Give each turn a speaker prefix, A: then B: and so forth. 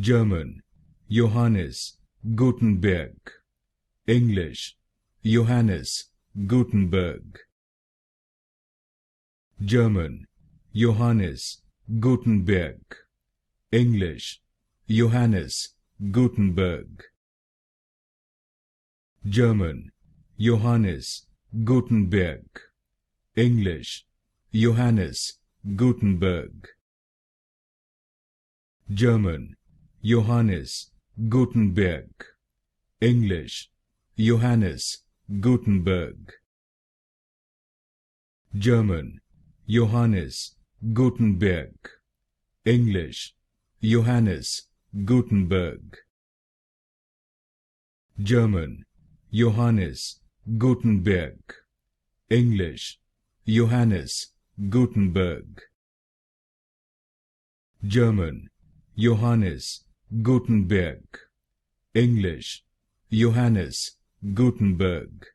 A: German, Johannes Gutenberg. English, Johannes Gutenberg. German, Johannes Gutenberg. English, Johannes Gutenberg. German, Johannes Gutenberg. English, Johannes Gutenberg. German, Johannes Gutenberg. English, Johannes Gutenberg. German, Johannes Gutenberg. English, Johannes Gutenberg. German, Johannes Gutenberg. English, Johannes Gutenberg. German, Johannes Gutenberg. English, Johannes Gutenberg.